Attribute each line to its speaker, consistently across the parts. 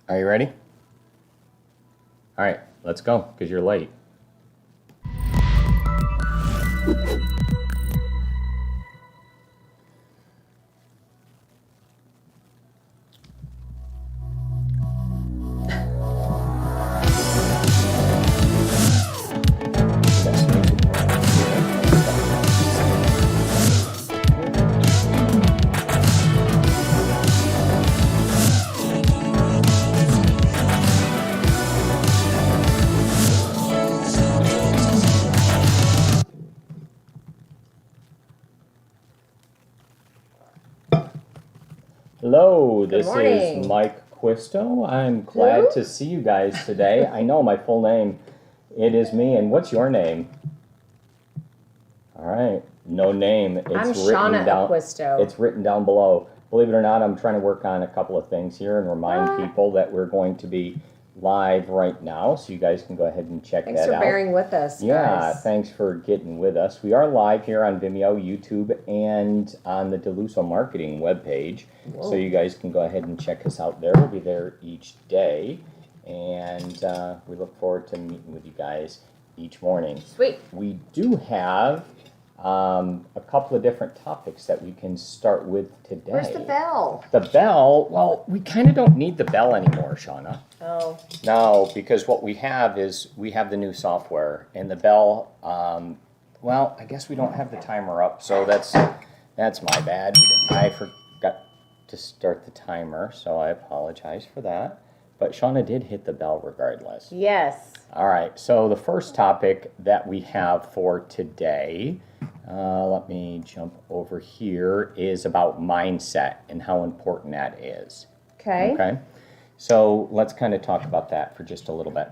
Speaker 1: Are you ready? All right, let's go, because you're late. Hello, this is Mike Acquisto. I'm glad to see you guys today. I know my full name. It is me. And what's your name? All right. No name.
Speaker 2: I'm Shana Acquisto.
Speaker 1: It's written down below. Believe it or not, I'm trying to work on a couple of things here and remind people that we're going to be live right now, so you guys can go ahead and check that out.
Speaker 2: Thanks for bearing with us,
Speaker 1: Yeah,
Speaker 2: guys.
Speaker 1: thanks for getting with us. We are live here on Vimeo, YouTube, and on the Deluso Marketing webpage. So you guys can go ahead and check us out there. We'll be there each day, and we look forward to meeting with you guys each morning.
Speaker 2: Sweet.
Speaker 1: We do have a couple of different topics that we can start with today.
Speaker 2: Where's the bell?
Speaker 1: The bell, well, we kind of don't need the bell anymore, Shauna.
Speaker 2: Oh.
Speaker 1: No, because what we have is we have the new software, and the bell, well, I guess we don't have the timer up, so that's my bad. I forgot to start the timer, so I apologize for that. But Shauna did hit the bell regardless.
Speaker 2: Yes.
Speaker 1: All right, so the first topic that we have for today, let me jump over here, is about mindset and how important that is.
Speaker 2: Okay.
Speaker 1: Okay. So let's kind of talk about that for just a little bit.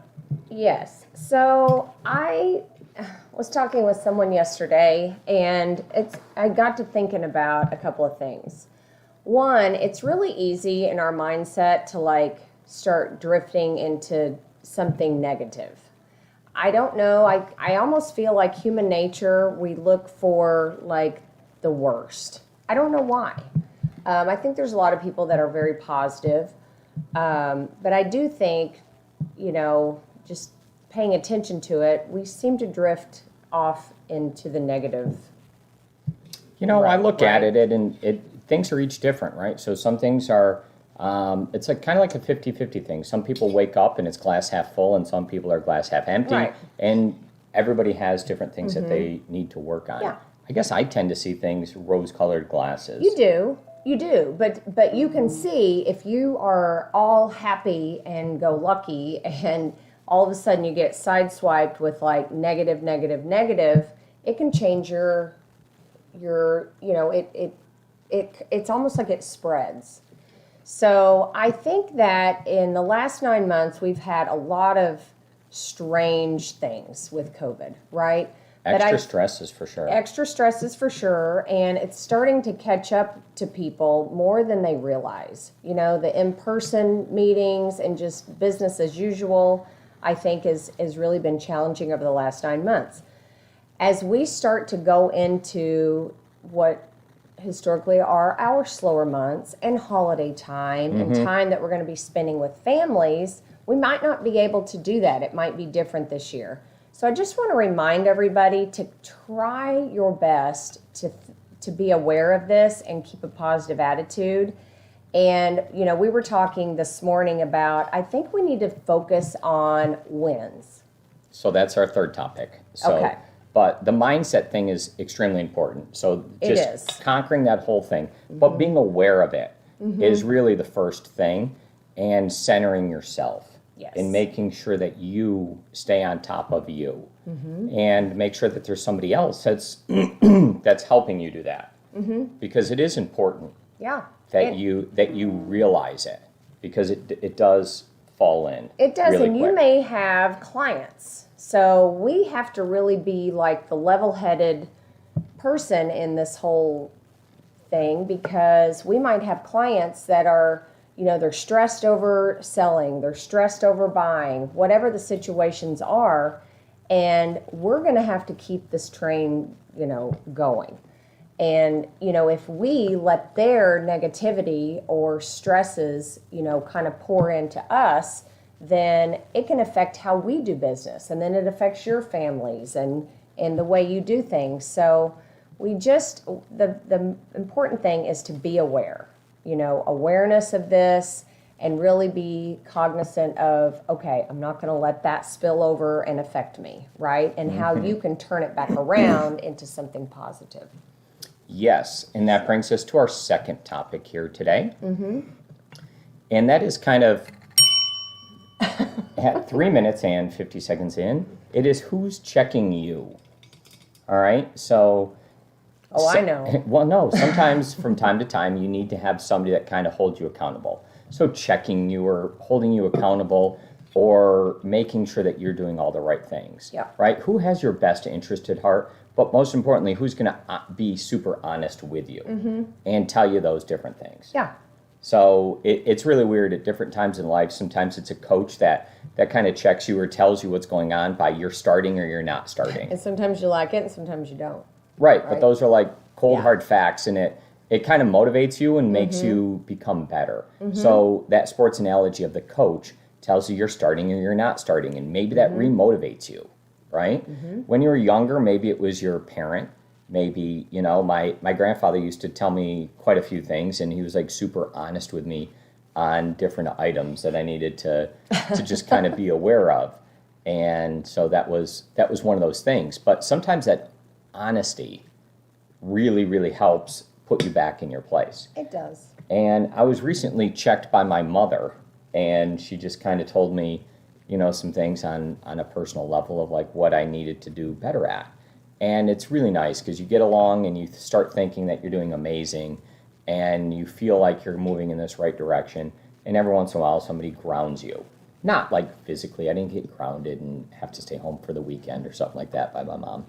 Speaker 2: Yes. So I was talking with someone yesterday, and I got to thinking about a couple of things. One, it's really easy in our mindset to start drifting into something negative. I don't know. I almost feel like human nature, we look for the worst. I don't know why. I think there's a lot of people that are very positive. But I do think, just paying attention to it, we seem to drift off into the negative.
Speaker 1: I look at it, and things are each different, right? So some things are, it's kind of like a 50-50 thing. Some people wake up and it's glass half full, and some people are glass half empty.
Speaker 2: Right.
Speaker 1: And everybody has different things that they need to work on.
Speaker 2: Yeah.
Speaker 1: I guess I tend to see things rose-colored glasses.
Speaker 2: You do, but you can see if you are all happy and go lucky, and all of a sudden you get sideswiped with negative, negative, negative, it can change it's almost like it spreads. So I think that in the last 9 months we've had a lot of strange things with COVID, right?
Speaker 1: Extra stresses for sure.
Speaker 2: Extra stresses for sure, and it's starting to catch up to people more than they realize. The in-person meetings and just business as usual, I think has really been challenging over the last 9 months. As we start to go into what historically are our slower months and holiday time and time that we're going to be spending with families, we might not be able to do that. It might be different this year. So I just want to remind everybody to try your best to be aware of this and keep a positive attitude. And, we were talking this morning about, I think we need to focus on wins.
Speaker 1: So that's our third topic.
Speaker 2: Okay.
Speaker 1: But the mindset thing is extremely important. So just conquering that whole thing, but being aware of it is really the first thing, and centering yourself.
Speaker 2: Yes.
Speaker 1: And making sure that you stay on top of you, and make sure that there's somebody else that's that's helping you do that, because it is important.
Speaker 2: Yeah.
Speaker 1: That you realize it, because it does fall in.
Speaker 2: It does,
Speaker 1: really
Speaker 2: and
Speaker 1: quick.
Speaker 2: You may have clients, so we have to really be like the level-headed person in this whole thing, because we might have clients that are, they're stressed over selling, they're stressed over buying, whatever the situations are, and we're going to have to keep this train, going. And, if we let their negativity or stresses, kind of pour into us, then it can affect how we do business. And then it affects your families and the way you do things. So the important thing is to be aware, awareness of this, and really be cognizant of, okay, I'm not going to let that spill over and affect me, right? And how you can turn it back around into something positive.
Speaker 1: Yes, and that brings us to our second topic here today. And that is kind of at 3 minutes and 50 seconds in, it is who's checking you. All right, so...
Speaker 2: Oh, I know.
Speaker 1: Well, no, sometimes from time to time you need to have somebody that kind of holds you accountable. So checking you or holding you accountable or making sure that you're doing all the right things.
Speaker 2: Yeah.
Speaker 1: Right? Who has your best interest at heart? But most importantly, who's going to be super honest with you and tell you those different things.
Speaker 2: Yeah.
Speaker 1: So it's really weird at different times in life. Sometimes it's a coach that kind of checks you or tells you what's going on by you're starting or you're not starting.
Speaker 2: And sometimes you like it and sometimes you don't.
Speaker 1: Right, but those are like cold,
Speaker 2: Yeah.
Speaker 1: hard facts, and it kind of motivates you and makes you become better. So that sports analogy of the coach tells you you're starting or you're not starting, and maybe that remotivates you, right? When you were younger, maybe it was your parent. Maybe, my grandfather used to tell me quite a few things, and he was like super honest with me on different items that I needed to just kind of be aware of. And so that was one of those things. But sometimes that honesty really, really helps put you back in your place.
Speaker 2: It does.
Speaker 1: And I was recently checked by my mother, and she just kind of told me, some things on a personal level of like what I needed to do better at. And it's really nice because you get along and you start thinking that you're doing amazing and you feel like you're moving in this right direction. And every once in a while, somebody grounds you. Not like physically, I didn't get grounded and have to stay home for the weekend or something like that by my mom.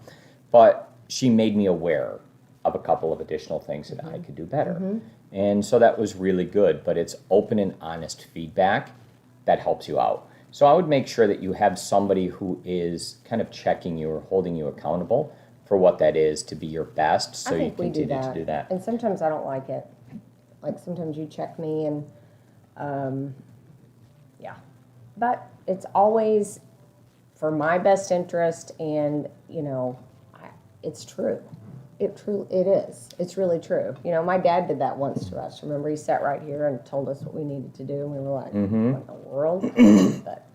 Speaker 1: But she made me aware of a couple of additional things that I could do better. And so that was really good, but it's open and honest feedback that helps you out. So I would make sure that you have somebody who is kind of checking you or holding you accountable for what that is to be your best, so you continue to do that.
Speaker 2: And sometimes I don't like it. Like sometimes you check me and, yeah. But it's always for my best interest, and, it's true. It is. It's really true. My dad did that once to us. Remember, he sat right here and told us what we needed to do, and we were like, what in the world? But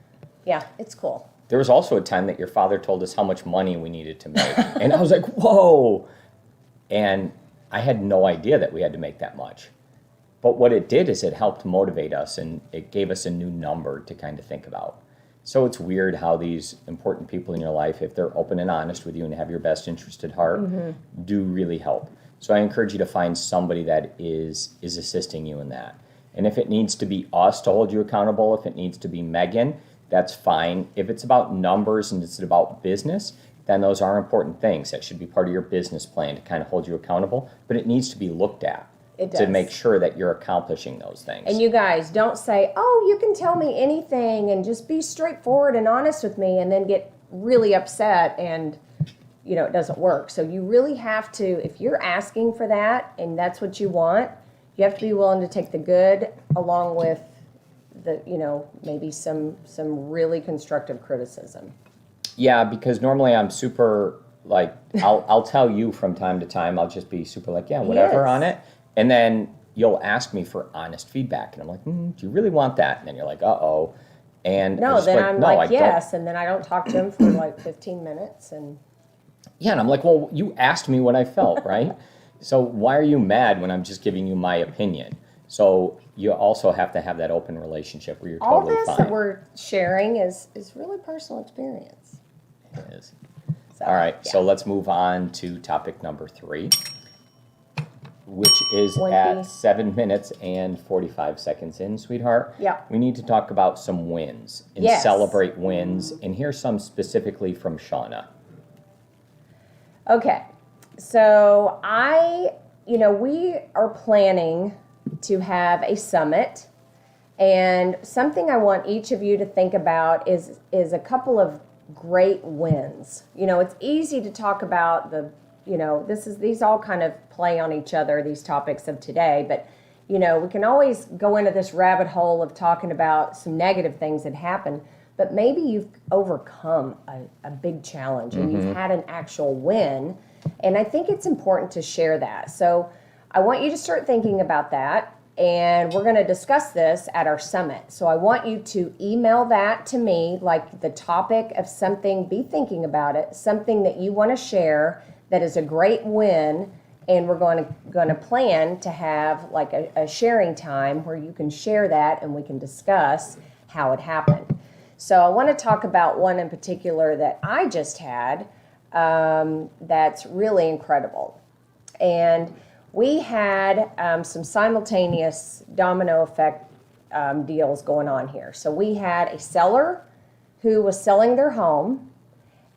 Speaker 2: yeah, it's cool.
Speaker 1: There was also a time that your father told us how much money we needed to make. And I was like, whoa. And I had no idea that we had to make that much. But what it did is it helped motivate us, and it gave us a new number to kind of think about. So it's weird how these important people in your life, if they're open and honest with you and have your best interest at heart, do really help. So I encourage you to find somebody that is assisting you in that. And if it needs to be us to hold you accountable, if it needs to be Megan, that's fine. If it's about numbers and it's about business, then those are important things. That should be part of your business plan to kind of hold you accountable. But it needs to be looked at.
Speaker 2: It does.
Speaker 1: To make sure that you're accomplishing those things.
Speaker 2: And you guys, don't say, oh, you can tell me anything, and just be straightforward and honest with me, and then get really upset and, it doesn't work. So you really have to, if you're asking for that and that's what you want, you have to be willing to take the good along with the, maybe some really constructive criticism.
Speaker 1: Yeah, because normally I'm super, like, I'll tell you from time to time, I'll just be super like, yeah, whatever on it. And then you'll ask me for honest feedback. And I'm like, do you really want that? And then you're like, uh-oh. And
Speaker 2: no, then I'm like, yes. And then I don't talk to him for like 15 minutes. And
Speaker 1: yeah, and I'm like, well, you asked me what I felt, right? So why are you mad when I'm just giving you my opinion? So you also have to have that open relationship where you're totally fine.
Speaker 2: All this that we're sharing is really personal experience.
Speaker 1: It is. All right, so let's move on to topic number 3. Which is at 7 minutes and 45 seconds in, sweetheart.
Speaker 2: Yeah.
Speaker 1: We need to talk about some wins and celebrate wins. And here's some specifically from Shana.
Speaker 2: Okay. So we are planning to have a summit. And something I want each of you to think about is a couple of great wins. It's easy to talk about the these all kind of play on each other, these topics of today, but we can always go into this rabbit hole of talking about some negative things that happen, but maybe you've overcome a big challenge and you've had an actual win. And I think it's important to share that. So I want you to start thinking about that. And we're going to discuss this at our summit. So I want you to email that to me, like the topic of something, be thinking about it, something that you want to share that is a great win. And we're going to plan to have like a sharing time where you can share that and we can discuss how it happened. So I want to talk about one in particular that I just had that's really incredible. And we had some simultaneous domino effect deals going on here. So we had a seller who was selling their home,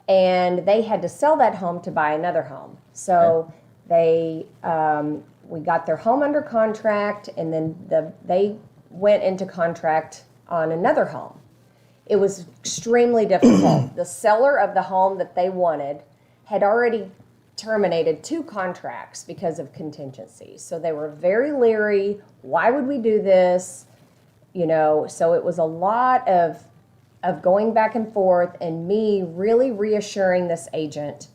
Speaker 2: and they had to sell that home to buy another home. So we got their home under contract, and then they went into contract on another home. It was extremely difficult. The seller of the home that they wanted had already terminated 2 contracts because of contingencies. So they were very leery. Why would we do this? So it was a lot of going back and forth and me really reassuring this agent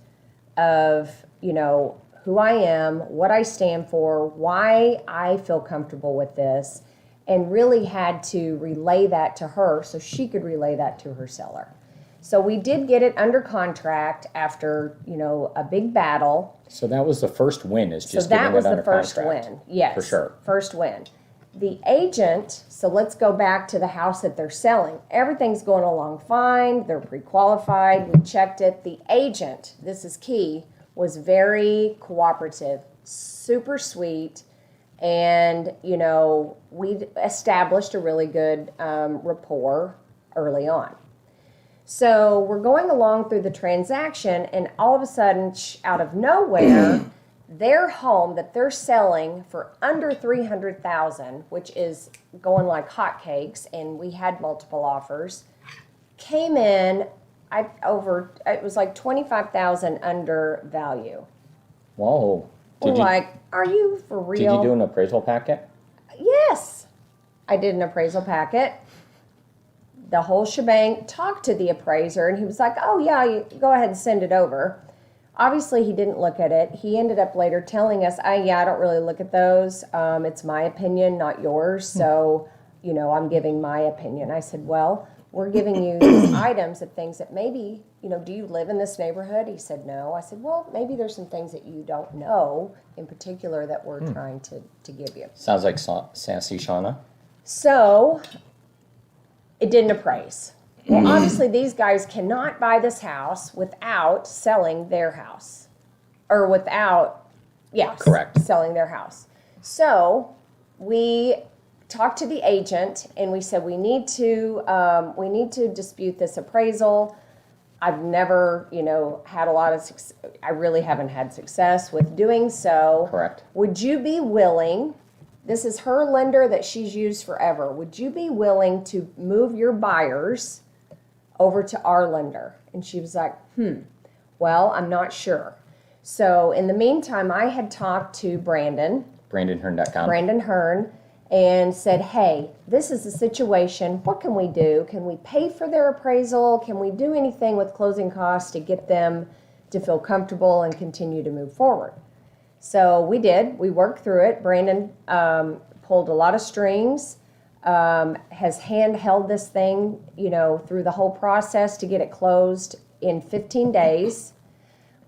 Speaker 2: of, who I am, what I stand for, why I feel comfortable with this, and really had to relay that to her so she could relay that to her seller. So we did get it under contract after, a big battle.
Speaker 1: So that was the first win, is just
Speaker 2: so that
Speaker 1: getting
Speaker 2: was
Speaker 1: it under
Speaker 2: the first
Speaker 1: contract.
Speaker 2: win. Yes,
Speaker 1: For sure.
Speaker 2: First win. The agent, so let's go back to the house that they're selling. Everything's going along fine. They're pre-qualified. We checked it. The agent, this is key, was very cooperative, super sweet. And, we established a really good rapport early on. So we're going along through the transaction, and all of a sudden, out of nowhere, their home that they're selling for under $300,000, which is going like hotcakes, and we had multiple offers, came in it was like $25,000 under value.
Speaker 1: Whoa.
Speaker 2: We're like, are you for real?
Speaker 1: Did you do an appraisal packet?
Speaker 2: Yes, I did an appraisal packet. The whole shebang, talked to the appraiser, and he was like, oh yeah, you go ahead and send it over. Obviously, he didn't look at it. He ended up later telling us, I don't really look at those. It's my opinion, not yours. So, I'm giving my opinion. I said, well, we're giving you these items of things that maybe, do you live in this neighborhood? He said, no. I said, well, maybe there's some things that you don't know in particular that we're trying to give you.
Speaker 1: Sounds like sassy Shana.
Speaker 2: So it didn't appraise. Well, obviously, these guys cannot buy this house without selling their house. Or without,
Speaker 1: correct,
Speaker 2: selling their house. So we talked to the agent, and we said, we need to dispute this appraisal. I've never, had a lot of success. I really haven't had success with doing so.
Speaker 1: Correct.
Speaker 2: Would you be willing, this is her lender that she's used forever, would you be willing to move your buyers over to our lender? And she was like, well, I'm not sure. So in the meantime, I had talked to
Speaker 1: BrandonHearn.com.
Speaker 2: Brandon Hearn, and said, hey, this is the situation. What can we do? Can we pay for their appraisal? Can we do anything with closing costs to get them to feel comfortable and continue to move forward? So we did. We worked through it. Brandon pulled a lot of strings, has handheld this thing, through the whole process to get it closed in 15 days.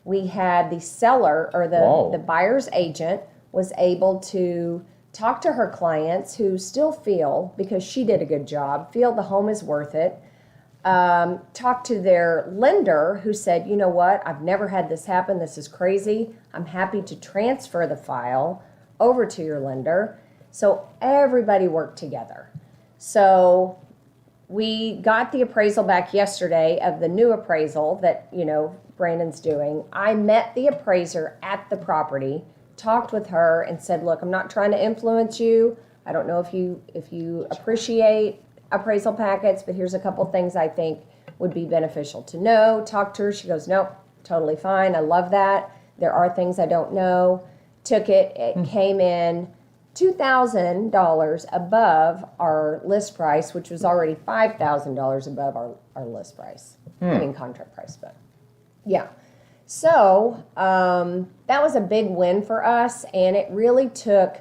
Speaker 2: We had the seller, or the buyer's agent, was able to talk to her clients who still feel, because she did a good job, feel the home is worth it. Talk to their lender who said, you know what, I've never had this happen. This is crazy. I'm happy to transfer the file over to your lender. So everybody worked together. So we got the appraisal back yesterday of the new appraisal that, Brandon's doing. I met the appraiser at the property, talked with her, and said, look, I'm not trying to influence you. I don't know if you appreciate appraisal packets, but here's a couple things I think would be beneficial to know. Talk to her. She goes, nope, totally fine. I love that. There are things I don't know. Took it. It came in $2,000 above our list price, which was already $5,000 above our list price. I mean, contract price, but yeah. So that was a big win for us, and it really took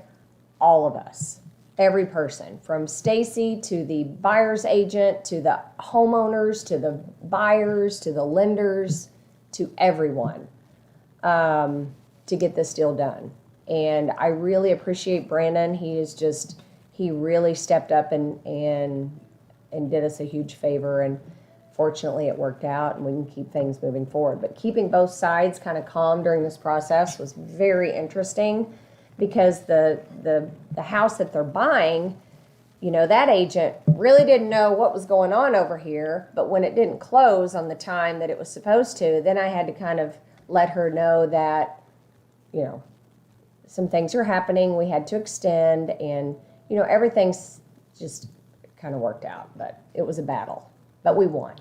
Speaker 2: all of us, every person, from Stacy to the buyer's agent to the homeowners to the buyers to the lenders to everyone to get this deal done. And I really appreciate Brandon. He really stepped up and did us a huge favor. And fortunately, it worked out, and we can keep things moving forward. But keeping both sides kind of calm during this process was very interesting, because the house that they're buying, you know, that agent really didn't know what was going on over here. But when it didn't close on the time that it was supposed to, then I had to kind of let her know that, you know, some things are happening. We had to extend, and, you know, everything's just kind of worked out. But it was a battle. But we won.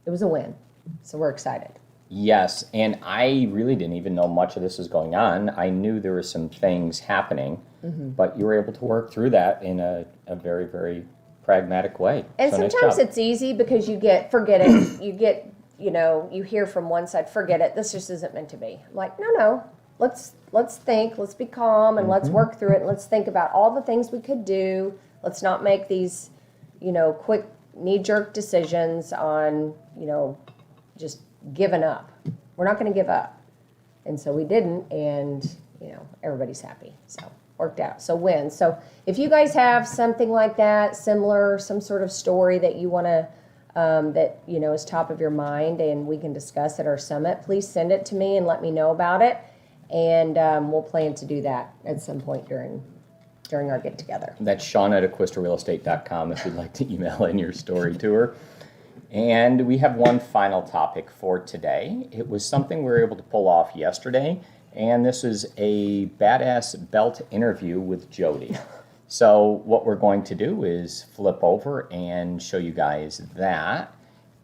Speaker 2: It was a win. So we're excited.
Speaker 1: Yes, and I really didn't even know much of this was going on. I knew there were some things happening, but you were able to work through that in a very, very pragmatic way.
Speaker 2: And
Speaker 1: so
Speaker 2: sometimes
Speaker 1: nice
Speaker 2: it's easy because forget it. You get, you know, you hear from one side, forget it, this just isn't meant to be. I'm like, no, let's think, let's be calm, and let's work through it, and let's think about all the things we could do. Let's not make these, you know, quick knee-jerk decisions on, you know, just giving up. We're not going to give up. And so we didn't, and, you know, everybody's happy. So worked out. So win. So if you guys have something like that, similar, some sort of story that you want to, that, you know, is top of your mind and we can discuss at our summit, please send it to me and let me know about it. And we'll plan to do that at some point during our get-together.
Speaker 1: That's Shana at acquistorealestate.com if you'd like to email in your story to her. And we have one final topic for today. It was something we were able to pull off yesterday, and this is a badass belt interview with Jody. So what we're going to do is flip over and show you guys that.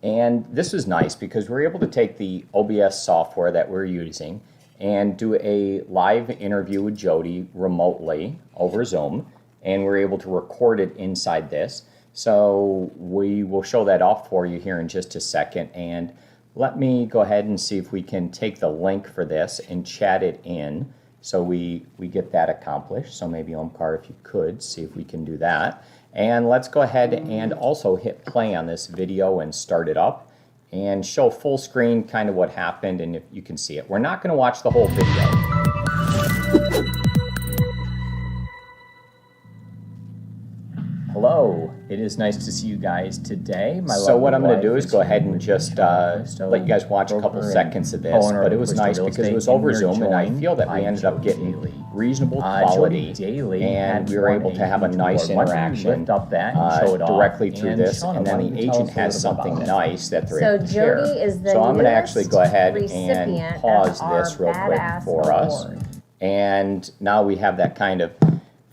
Speaker 1: And this is nice because we're able to take the OBS software that we're using and do a live interview with Jody remotely over Zoom, and we're able to record it inside this. So we will show that off for you here in just a second, and let me go ahead and see if we can take the link for this and chat it in so we get that accomplished. So maybe Omkar, if you could, see if we can do that. And let's go ahead and also hit play on this video and start it up and show full screen kind of what happened, and if you can see it. We're not going to watch the whole video. Hello, it is nice to see you guys today. So what I'm going to do is go ahead and just let you guys watch a couple seconds of this, but it was nice because it was over Zoom, and I feel that we ended up getting reasonable quality, and we were able to have a nice interaction directly through this, and then the agent has something nice that they're able to share.
Speaker 2: Jody is the
Speaker 1: So I'm going to actually go ahead
Speaker 2: recipient
Speaker 1: and pause
Speaker 2: of our
Speaker 1: this real quick
Speaker 2: badass
Speaker 1: for us,
Speaker 2: award.
Speaker 1: and now we have that kind of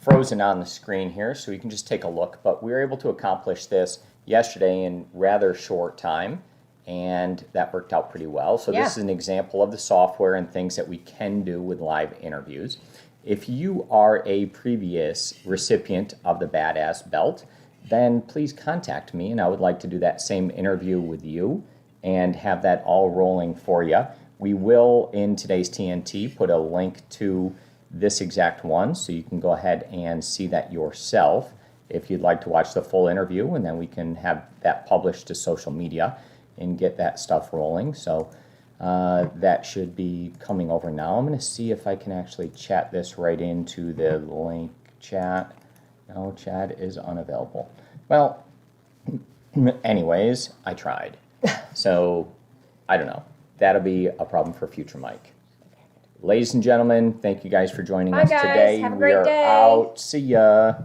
Speaker 1: frozen on the screen here, so you can just take a look. But we were able to accomplish this yesterday in rather short time, and that worked out pretty well. So this is an example of the software and things that we can do with live interviews. If you are a previous recipient of the Badass Belt, then please contact me, and I would like to do that same interview with you and have that all rolling for you. We will, in today's TNT, put a link to this exact one, so you can go ahead and see that yourself if you'd like to watch the full interview, and then we can have that published to social media and get that stuff rolling. So that should be coming over now. I'm going to see if I can actually chat this right into the link chat. No, chat is unavailable. Well, anyways, I tried. So I don't know. That'll be a problem for future Mike. Ladies and gentlemen, thank you guys for joining us
Speaker 2: guys.
Speaker 1: today.
Speaker 2: Have a great day.
Speaker 1: We are out. See ya.